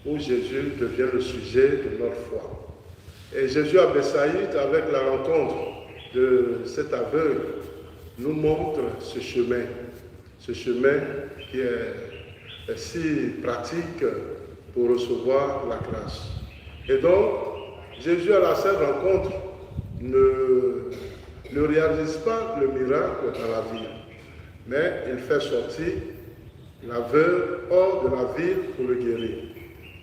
où Jésus devient le sujet de notre foi. Et Jésus à Bethsaïde, avec la rencontre de cet aveugle, nous montre ce chemin qui est si pratique pour recevoir la grâce. Et donc, Jésus à cette rencontre ne réalise pas le miracle dans la ville, mais il fait sortir l'aveugle hors de la ville pour le guérir.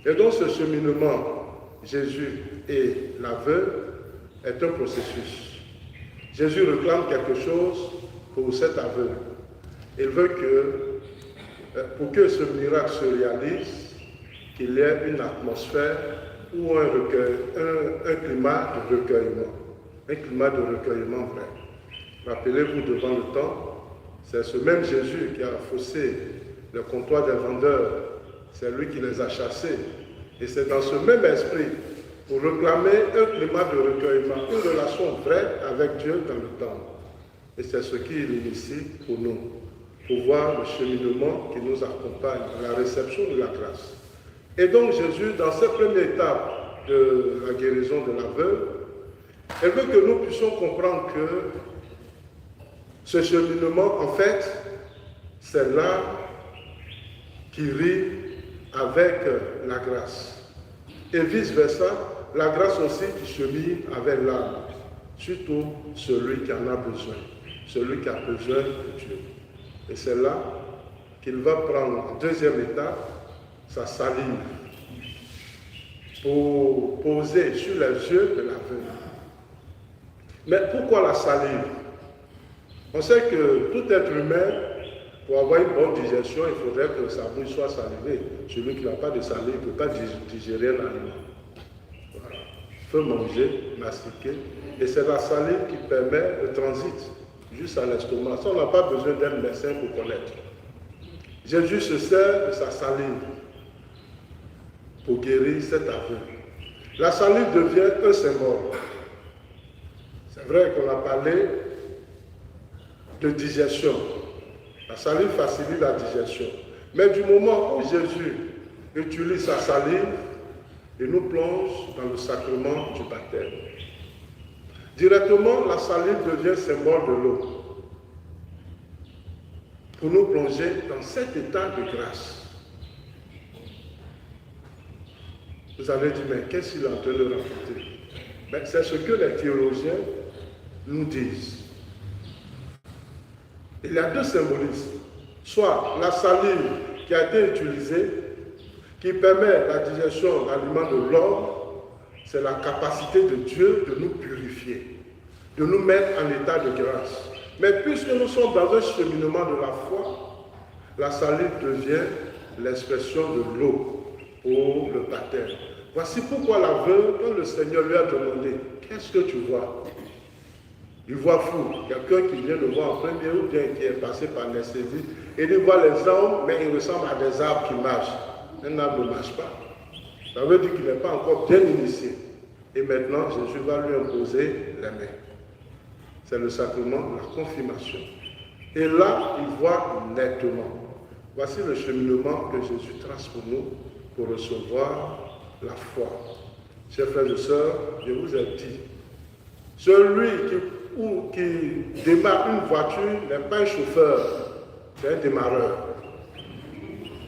Et donc ce cheminement, Jésus et l'aveugle, est un processus. Jésus réclame quelque chose pour cet aveugle. Il veut que, pour que ce miracle se réalise, qu'il y ait une atmosphère ou un climat de recueillement. Un climat de recueillement vrai. Rappelez-vous, devant le temps, c'est ce même Jésus qui a faussé le comptoir des vendeurs. C'est lui qui les a chassés. Et c'est dans ce même esprit, pour réclamer un climat de recueillement, une relation vraie avec Dieu dans le temps. Et c'est ce qu'il initie pour nous, pour voir le cheminement qui nous accompagne, la réception de la grâce. Et donc Jésus, dans cette première étape de la guérison de l'aveugle, elle veut que nous puissions comprendre que ce cheminement, en fait, c'est là qui rit avec la grâce. Et vice-versa, la grâce aussi qui chemine avec l'âme, surtout celui qui en a besoin, celui qui a besoin de Dieu. Et c'est là qu'il va prendre en deuxième étape sa salive pour poser sur les yeux de l'aveugle. Mais pourquoi la salive? On sait que tout être humain, pour avoir une bonne digestion, il faudrait que sa bouche soit salivée. Celui qui n'a pas de salive ne peut pas digérer l'aliment. Voilà. Il faut manger, mastiquer. Et c'est la salive qui permet le transit juste à l'estomac. Ça, on n'a pas besoin d'un médecin pour connaître. Jésus se sert de sa salive pour guérir cet aveugle. La salive devient un symbole. C'est vrai qu'on a parlé de digestion. La salive facilite la digestion. Mais du moment où Jésus utilise sa salive, il nous plonge dans le sacrement du baptême. Directement, la salive devient symbole de l'eau. Pour nous plonger dans cet état de grâce. Vous avez dit, mais qu'est-ce qu'il est en train de raconter? C'est ce que les théologiens nous disent. Il y a deux symbolismes. Soit la salive qui a été utilisée, qui permet la digestion de l'aliment de l'homme, c'est la capacité de Dieu de nous purifier, de nous mettre en état de grâce. Mais puisque nous sommes dans un cheminement de la foi, la salive devient l'expression de l'eau pour le baptême. Voici pourquoi l'aveugle, quand le Seigneur lui a demandé, qu'est-ce que tu vois? Il voit fou, quelqu'un qui vient le voir en premier ou bien qui est passé par l'anesthésie, et il voit les arbres, mais il ressemble à des arbres qui marchent. Un arbre ne marche pas. Ça veut dire qu'il n'est pas encore bien initié. Et maintenant, Jésus va lui imposer les mains. C'est le sacrement de la confirmation. Et là, il voit nettement. Voici le cheminement que Jésus trace pour nous, pour recevoir la foi. Chers frères et sœurs, je vous ai dit, celui qui démarre une voiture n'est pas un chauffeur, c'est un démarreur.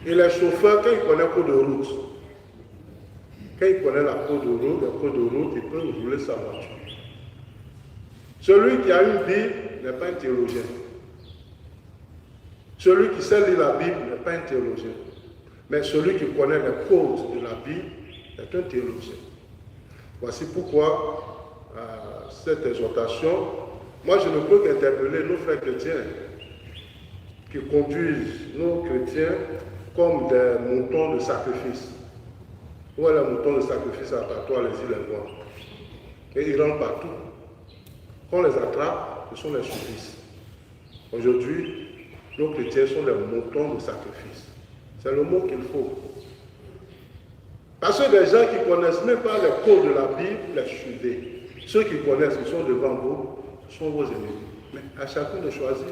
Et les chauffeurs, quand ils connaissent le code de route, quand il connaît le code de route, il peut rouler sa voiture. Celui qui a une Bible n'est pas un théologien. Celui qui sait lire la Bible n'est pas un théologien. Mais celui qui connaît les codes de la Bible est un théologien. Voici pourquoi cette exhortation, moi je ne peux qu'interpeller nos frères chrétiens qui conduisent nos chrétiens comme des moutons de sacrifice. Où est le mouton de sacrifice abattoir, les îles voir. Et ils rentrent partout. Quand on les attrape, ce sont les supplices. Aujourd'hui, nos chrétiens sont des moutons de sacrifice. C'est le mot qu'il faut. Parce que des gens qui ne connaissent même pas les codes de la Bible, les suivez. Ceux qui connaissent, qui sont devant vous, sont vos ennemis. Mais à chacun de choisir.